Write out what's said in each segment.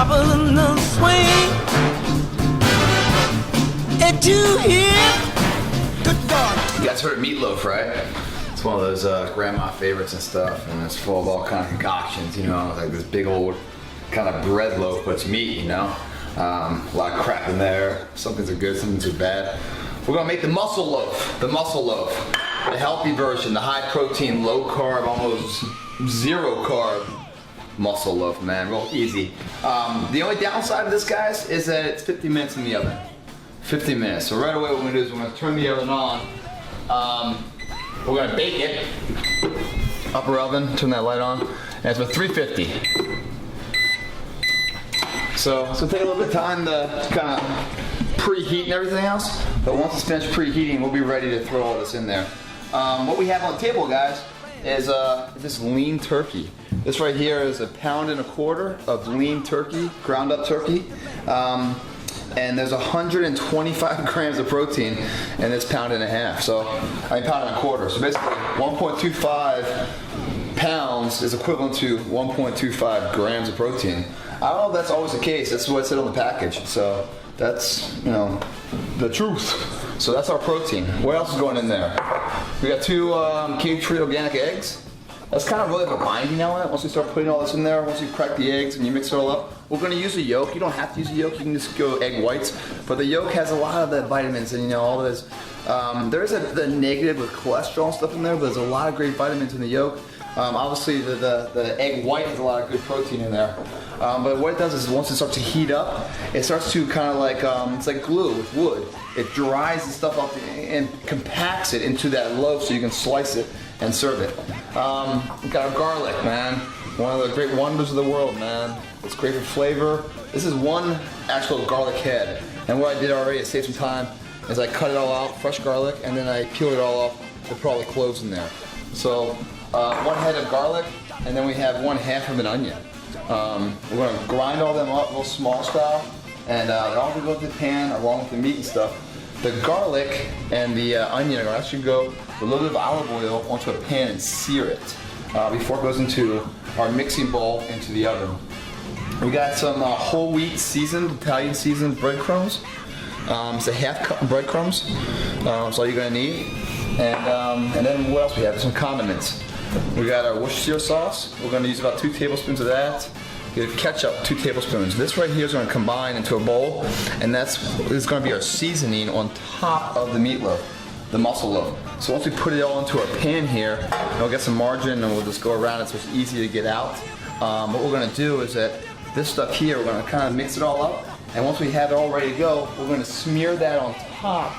popping in the swing. And you hear, good God. You guys heard of meatloaf, right? It's one of those grandma favorites and stuff, and it's full of all kind of concoctions, you know, like this big old kind of bread loaf, but it's meat, you know. A lot of crap in there. Some things are good, some things are bad. We're gonna make the muscle loaf, the healthy version, the high protein, low carb, almost zero carb muscle loaf, man, real easy. The only downside of this, guys, is that it's 50 minutes in the oven. 50 minutes. So right away what we're gonna do is we're gonna turn the oven on. We're gonna bake it. Upper oven, turn that light on, and it's for 350. So it's gonna take a little bit of time to kind of preheat and everything else, but once it's finished preheating, we'll be ready to throw all this in there. What we have on the table, guys, is this lean turkey. This right here is 1.25 pounds of lean turkey, ground up turkey. And there's 125 grams of protein in this 1.5 pounds. So, I mean 1.25 pounds. So basically 1.25 pounds is equivalent to 1.25 grams of protein. I don't know if that's always the case. That's what it said on the package. So that's, you know, the truth. So that's our protein. What else is going in there? We got 2 cage-free organic eggs. That's kind of really the binding element. Once we start putting all this in there, once you crack the eggs and you mix it all up, we're going to use a yolk. You don't have to use a yolk. You can just go egg whites. But the yolk has a lot of the vitamins and, you know, all this. There is the negative with cholesterol and stuff in there, but there's a lot of great vitamins in the yolk. Obviously, the egg white has a lot of good protein in there. But what it does is once it starts to heat up, it starts to kind of like, it's like glue with wood. It dries the stuff up and compacts it into that loaf so you can slice it and serve it. We got our garlic, man. One of the great wonders of the world, man. It's great for flavor. This is one actual garlic head. And what I did already to save some time is I cut it all out, fresh garlic, and then I peeled it all off to put all the cloves in there. So, 1 head of garlic, and then we have 1/2 of an onion. We're gonna grind all them up real small style, and they're all gonna go into the pan along with the meat and stuff. The garlic and the onion are gonna actually go with a little bit of olive oil onto a pan and sear it before it goes into our mixing bowl into the oven. We got some whole wheat seasoned, Italian seasoned breadcrumbs. It's a 1/2 cup of breadcrumbs. That's all you're gonna need. And then what else we have? Some condiments. We got our Worcestershire sauce. We're gonna use about 2 tablespoons of that. We have ketchup, 2 tablespoons. This right here is gonna combine into a bowl, and this is gonna be our seasoning on top of the meatloaf, the muscle loaf. So once we put it all into our pan here, we'll get some margin and we'll just go around it so it's easy to get out. What we're gonna do is that this stuff here, we're gonna kind of mix it all up, and once we have it all ready to go, we're gonna smear that on top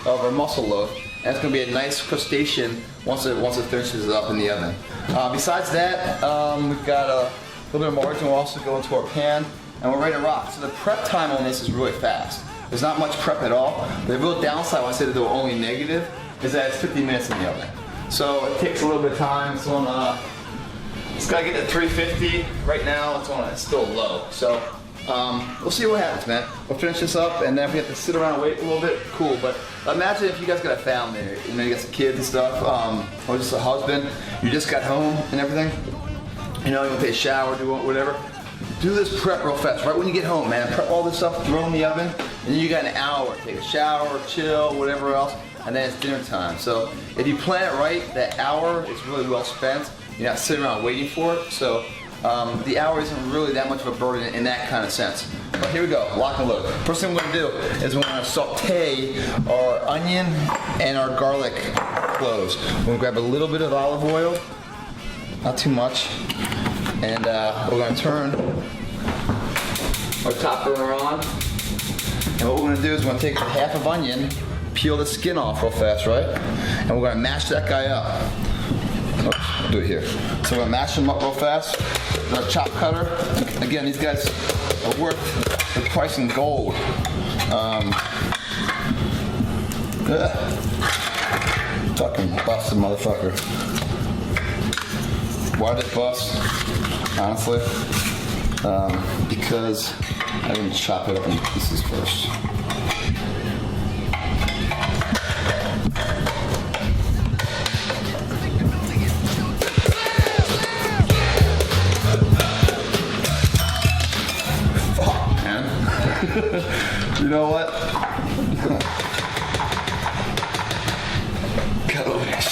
of our muscle loaf. And it's going to be a nice crustacean once it finishes up in the oven. Besides that, we've got a little bit of margin. We'll also go into our pan, and we're ready to rock. So the prep time on this is really fast. There's not much prep at all. The real downside, when I say that they're only negative, is that it's 50 minutes in the oven. So it takes a little bit of time. It's on, it's got to get to 350. Right now, it's still low. So we'll see what happens, man. We'll finish this up, and then if we have to sit around and wait a little bit, cool. But imagine if you guys got a family, you know, you got some kids and stuff, or just a husband, you just got home and everything, you know, you want to take a shower, do whatever. Do this prep real fast, right when you get home, man. Prep all this stuff, throw it in the oven, and then you got an hour. Take a shower, chill, whatever else, and then it's dinner time. So if you plan it right, that hour is really well spent. You're not sitting around waiting for it. So the hour isn't really that much of a burden in that kind of sense. But here we go, lock and load. First thing we're gonna do is we're gonna saute our onion and our garlic cloves. We're gonna grab a little bit of olive oil, not too much, and we're gonna turn our top burner on. And what we're gonna do is we're gonna take 1/2 of onion, peel the skin off real fast, right? And we're gonna mash that guy up. Oops, I'll do it here. So we're gonna mash them up real fast with our chop cutter. Again, these guys are worth their price in gold. Fucking busted motherfucker. Why did it bust? Honestly, because I didn't chop it up in pieces first.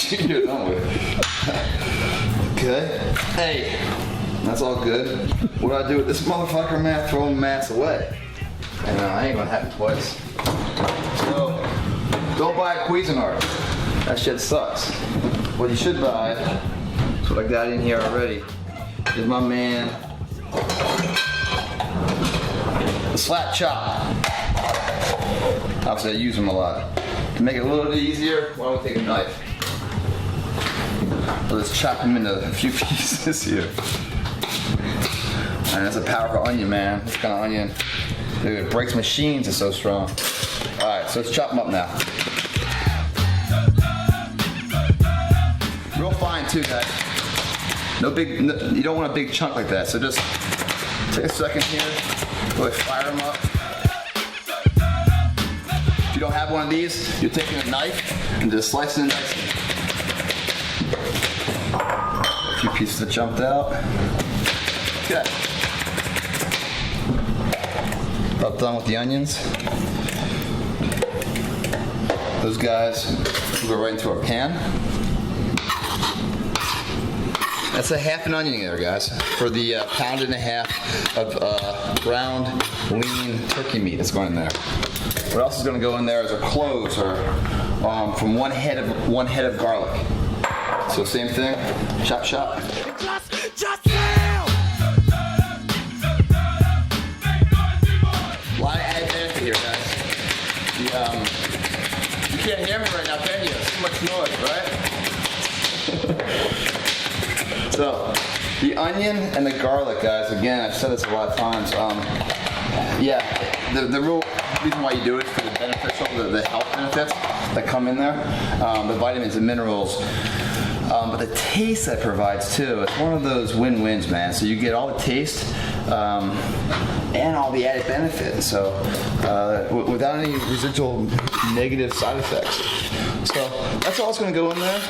shooting you, don't we? Okay. Hey, that's all good. What do I do with this motherfucker, man? Throw mass away. And I ain't gonna happen twice. So, don't buy a Cuisinart. That shit sucks. What you should buy, that's what I got in here already, is my man, the slap chop. Obviously I use them a lot. To make it a little bit easier, why don't we take a knife? We'll just chop them into a few pieces here. And that's a powerful onion, man. This kind of onion, dude, it breaks machines, it's so strong. Alright, so let's chop them up now. Real fine too, guys. No big, you don't want a big chunk like that, so just take a second here, really fire them up. If you don't have one of these, you're taking a knife and just slicing and dicing. A few pieces that jumped out. Okay. About done with the onions. Those guys will go right into our pan. That's a half an onion there, guys, for the pound and a half of ground lean turkey meat that's going in there. What else is going to go in there is our cloves, or from one head of garlic. So same thing, chop chop. A lot of added benefit here, guys. You can't hear me right now, can you? It's too much noise, right? So, the onion and the garlic, guys, again, I've said this a lot of times. Yeah, the real reason why you do it is for the beneficial, the health benefits that come in there, the vitamins and minerals. But the taste that provides too, it's one of those win-wins, man. So you get all the taste and all the added benefits. So without any residual negative side effects. So that's all that's going to go in there.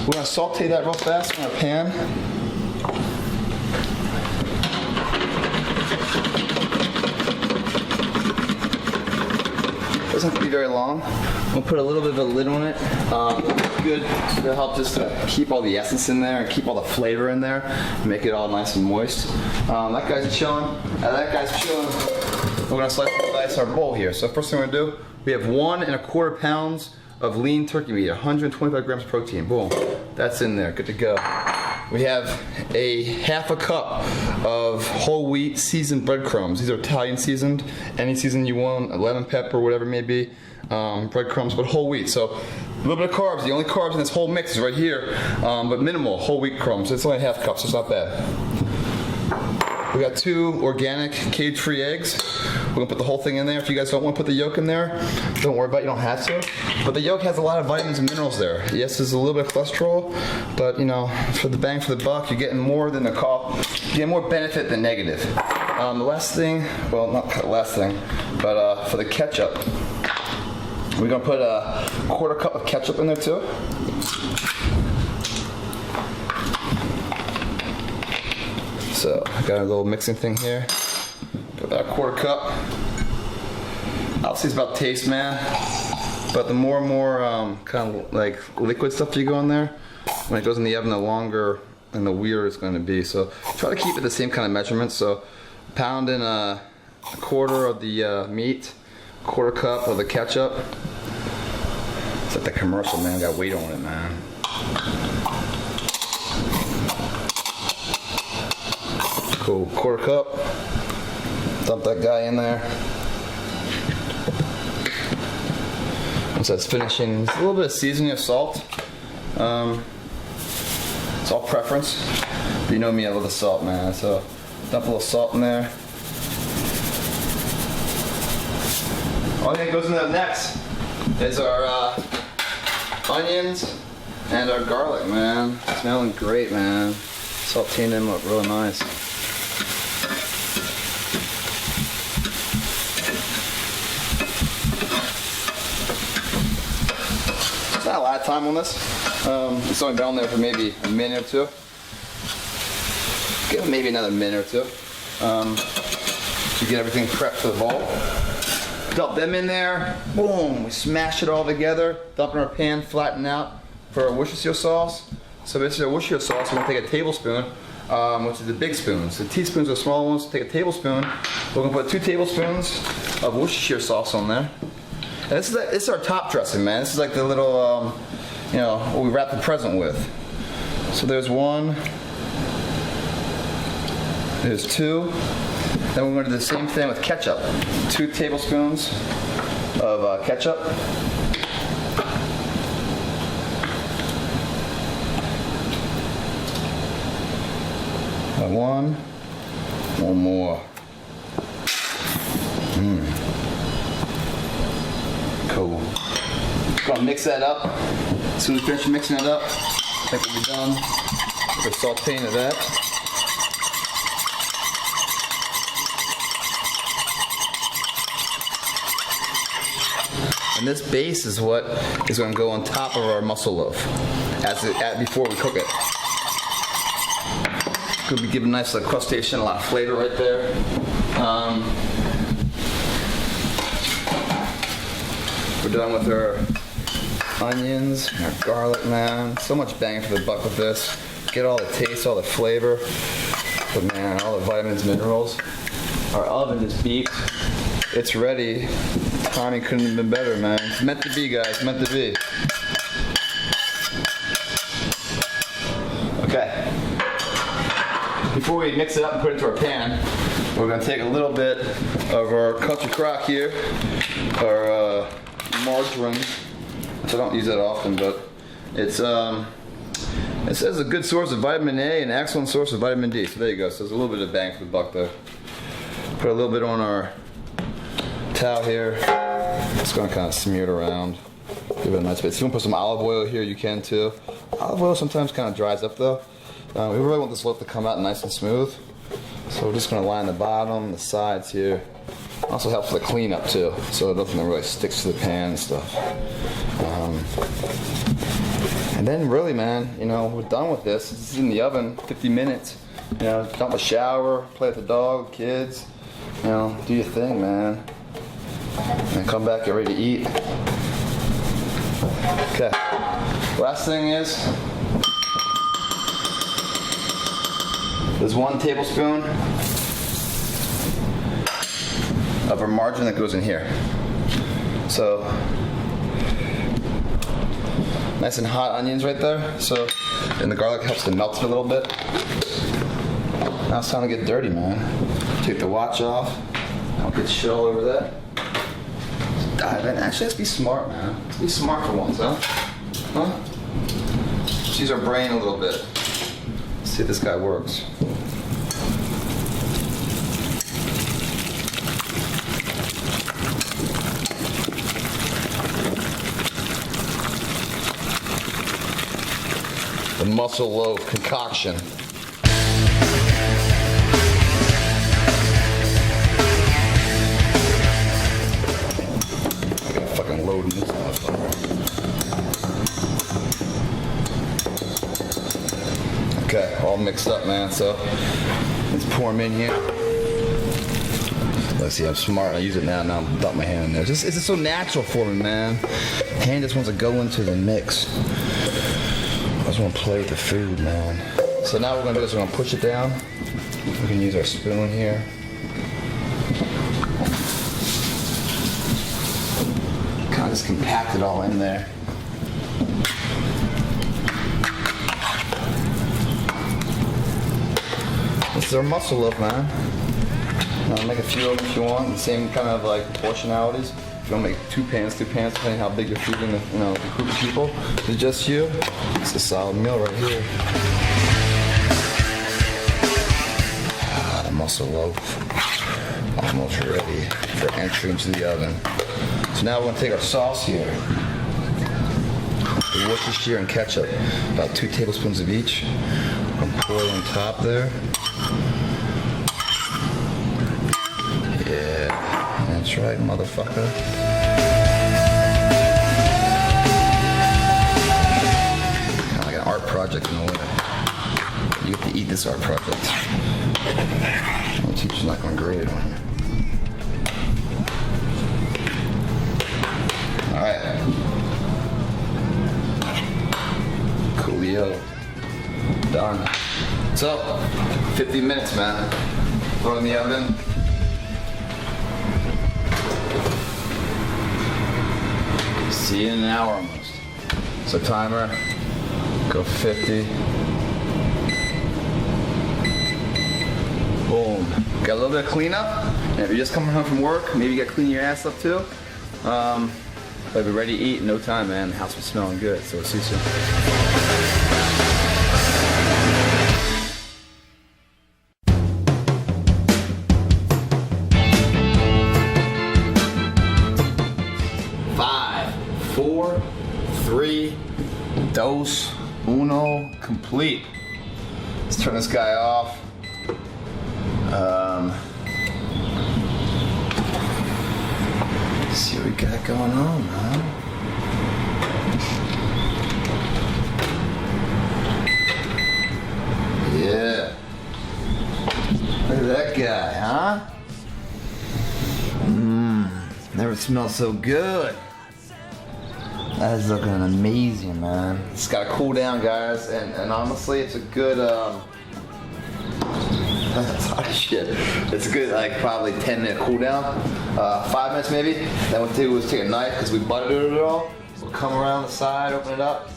We're going to saute that real fast in our pan. Doesn't have to be very long. We'll put a little bit of a lid on it. Good to help just to keep all the essence in there and keep all the flavor in there, and make it all nice and moist. That guy's chilling. That guy's chilling. We're gonna slice our bowl here. So first thing we're gonna do, we have 1 1/4 pounds of lean turkey meat, 125 grams of protein. Boom, that's in there, good to go. We have a half a cup of whole wheat seasoned breadcrumbs. These are Italian seasoned, any season you want, lemon pepper, whatever it may be. Breadcrumbs, but whole wheat. So a little bit of carbs. The only carbs in this whole mix is right here, but minimal whole wheat crumbs. It's only half cup, so it's not bad. We got 2 organic cage-free eggs. We're gonna put the whole thing in there. If you guys don't want to put the yolk in there, don't worry about it, you don't have to. But the yolk has a lot of vitamins and minerals there. Yes, there's a little bit of cholesterol, but you know, for the bang for the buck, you're getting more than the you get more benefit than negative. The last thing, well, not the last thing, but for the ketchup, we're gonna put a 1/4 cup of ketchup in there too. So I got a little mixing thing here. Put about a 1/4 cup. Obviously it's about taste, man. But the more and more kind of like liquid stuff you go in there, when it goes in the oven, the longer and the weirder it's going to be. So try to keep it the same kind of measurements. So pound in a 1/4 of the meat, 1/4 cup of the ketchup. It's like the commercial, man. Got weight on it, man. Cool, 1/4 cup. Dump that guy in there. Once that's finishing, a little bit of seasoning of salt. It's all preference. But you know me, I love the salt, man. So dump a little salt in there. Only thing that goes in there next is our onions and our garlic, man. Smelling great, man. Sauteing them up real nice. Not a lot of time on this. It's only been on there for maybe a minute or two. Give it maybe another minute or two to get everything prepped for the bowl. Dump them in there. Boom. We smash it all together. Dump in our pan, flatten out. for our Worcestershire sauce. So basically, our Worcestershire sauce, we're gonna take a tablespoon, which is the big spoons. The teaspoons are small ones. Take a tablespoon. We're gonna put 2 tablespoons of Worcestershire sauce on there. And this is our top dressing, man. This is like the little, you know, what we wrap the present with. So there's 1. There's 2. Then we're going to do the same thing with ketchup. 2 tablespoons of ketchup. 1 more. Cool. Gonna mix that up. As soon as we finish mixing it up, I think we'll be done with the sauteing of that. And this base is what is going to go on top of our mussel loaf before we cook it. It's going to be giving a nice crustation, a lot of flavor right there. We're done with our onions, our garlic, man. So much bang for the buck with this. Get all the taste, all the flavor, but man, all the vitamins, minerals. Our oven is beeped. It's ready. Timing couldn't have been better, man. It's meant to be, guys. Meant to be. Okay. Before we mix it up and put it into our pan, we're going to take a little bit of our country crock here, our margarine, which I don't use that often, but it says a good source of vitamin A and an excellent source of vitamin D. So there you go. So there's a little bit of bang for the buck there. Put a little bit on our towel here. Just gonna kind of smear it around. Give it a nice bit. If you want to put some olive oil here, you can too. Olive oil sometimes kind of dries up though. We really want this loaf to come out nice and smooth. So we're just gonna line the bottom, the sides here. Also helps with the cleanup too, so nothing really sticks to the pan and stuff. And then really, man, you know, we're done with this. This is in the oven, 50 minutes. You know, dump a shower, play with the dog, kids. You know, do your thing, man. And come back, get ready to eat. Okay. Last thing is, there's 1 tablespoon of our margarine that goes in here. So, nice and hot onions right there. So, and the garlic helps to melt it a little bit. Now it's time to get dirty, man. Take the watch off. Don't get shit all over that. Just dive in. Actually, let's be smart, man. Let's be smart for once, huh? Huh? Let's use our brain a little bit. Let's see if this guy works. The mussel loaf concoction. I gotta fucking load in this motherfucker. Okay, all mixed up, man. So let's pour them in here. Let's see, I'm smart. I use it now. Now I'm dumping my hand in there. It's just so natural for me, man. Hand just wants to go into the mix. I just want to play with the food, man. So now what we're going to do is we're going to push it down. We can use our spoon here. Kind of just compact it all in there. This is our mussel loaf, man. Make a few of them if you want. The same kind of like proportionalities. If you want to make 2 pans, depending how big you're feeding the group of people. If it's just you, it's a solid meal right here. The mussel loaf, almost ready for entry into the oven. So now we're going to take our sauce here. The Worcestershire and ketchup, about 2 tablespoons of each. We're going to pour it on top there. Yeah, that's right, motherfucker. Kind of like an art project in a way. You have to eat this art project. The teacher's not going to grade it on you. All right. yo. Done. So, 50 minutes, man. Throw it in the oven. See you in an hour almost. So timer, go 50. Boom. Got a little bit of cleanup. And if you're just coming home from work, maybe you got to clean your ass up too. But be ready to eat in no time, man. The house was smelling good, so we'll see you soon. 5, 4, 3, dos, uno, complete. Let's turn this guy off. Let's see what we got going on, man. Yeah. Look at that guy, huh? Never smelled so good. That is looking amazing, man. It's got to cool down, guys, and honestly, it's a good, shit. It's a good, like, probably 10-minute cool down. 5 minutes maybe. Then what we'll do is take a knife, because we buttered it all. We'll come around the side, open it up,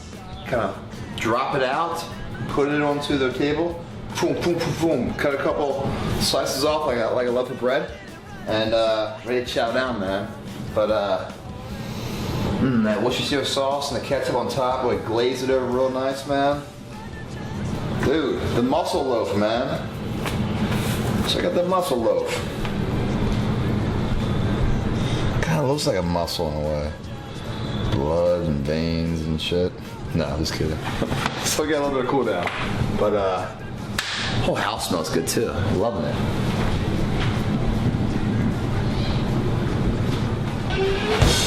kind of drop it out, put it onto the table, boom, boom, boom, boom. Cut a couple slices off like a loaf of bread, and ready to chow down, man. But that Worcestershire sauce and the ketchup on top, we glaze it over real nice, man. Dude, the muscle loaf, man. Check out the muscle loaf. Kind of looks like a muscle in a way. Blood and veins and shit. No, I'm just kidding. Still got a little bit of cool down. But whole house smells good too. Loving it.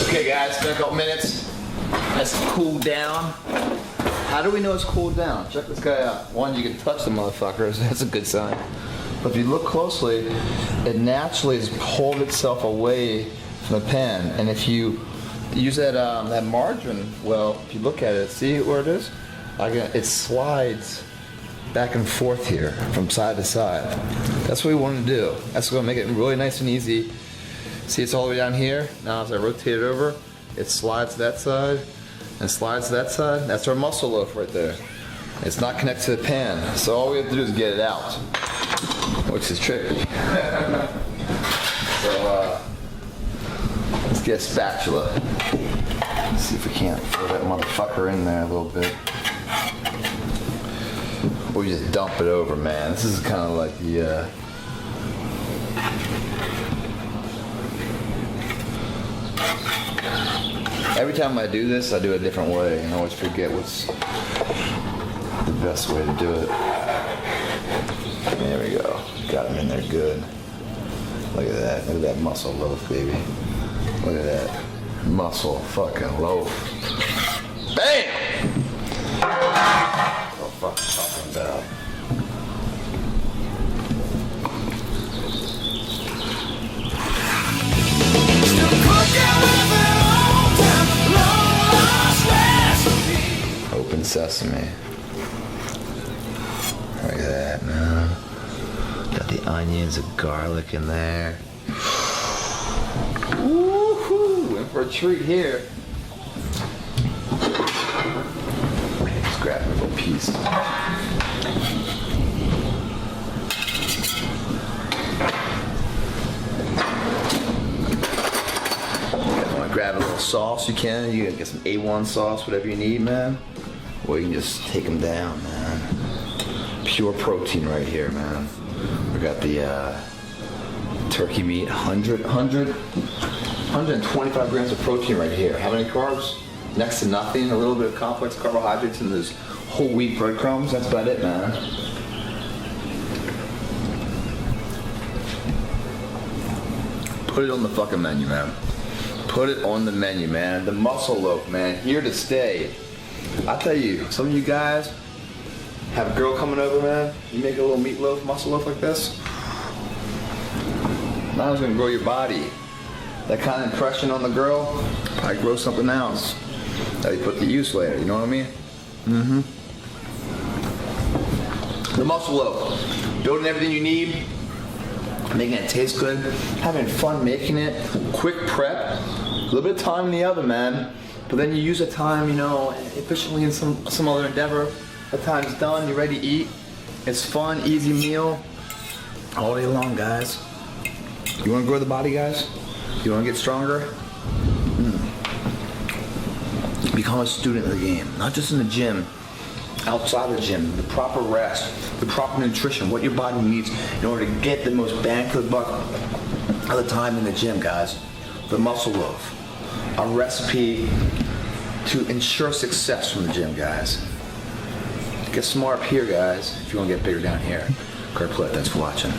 Okay guys, it's been a couple minutes. Let's cool down. How do we know it's cooled down? Check this guy out. One, you can touch the motherfuckers. That's a good sign. But if you look closely, it naturally has pulled itself away from the pan. And if you use that that margarine, well, if you look at it, see where it is? It slides back and forth here from side to side. That's what we want to do. That's going to make it really nice and easy. See, it's all the way down here. Now as I rotate it over, it slides to that side and slides to that side. That's our muscle loaf right there. It's not connected to the pan. So all we have to do is get it out, which is tricky. So let's get a spatula. Let's see if we can't throw that motherfucker in there a little bit. Or we just dump it over, man. This is kind of like the every time I do this, I do it a different way, and I always forget what's the best way to do it. There we go. Got him in there good. Look at that. Look at that muscle loaf, baby. Look at that. Muscle fucking loaf. Bam! What the fuck am I talking about? Open sesame. Look at that, man. Got the onions and garlic in there. Woohoo! In for a treat here. Let's grab a little piece. Grab a little sauce, you can get some A1 sauce, whatever you need, man. Or you can just take them down, man. Pure protein right here, man. We got the turkey meat, 125 grams of protein right here. How many carbs? Next to nothing. A little bit of complex carbohydrates and those whole wheat breadcrumbs. That's about it, man. Put it on the fucking menu, man. Put it on the menu, man. The muscle loaf, man, here to stay. I tell you, some of you guys have a girl coming over, man. You make a little meatloaf, muscle loaf like this. Now it's gonna grow your body. That kind of impression on the girl, probably grow something else that you put to use later. You know what I mean? The muscle loaf. Building everything you need, making it taste good, having fun making it, quick prep, a little bit of time in the oven, man. But then you use the time, you know, efficiently in some other endeavor. The time's done, you're ready to eat. It's fun, easy meal, all day long, guys. You wanna grow the body, guys? You wanna get stronger? Become a student of the game, not just in the gym, outside the gym, the proper rest, the proper nutrition, what your body needs in order to get the most bang for the buck of the time in the gym, guys. The muscle loaf, a recipe to ensure success from the gym, guys. Get smart up here, guys, if you want to get bigger down here. Plitt, thanks for watching.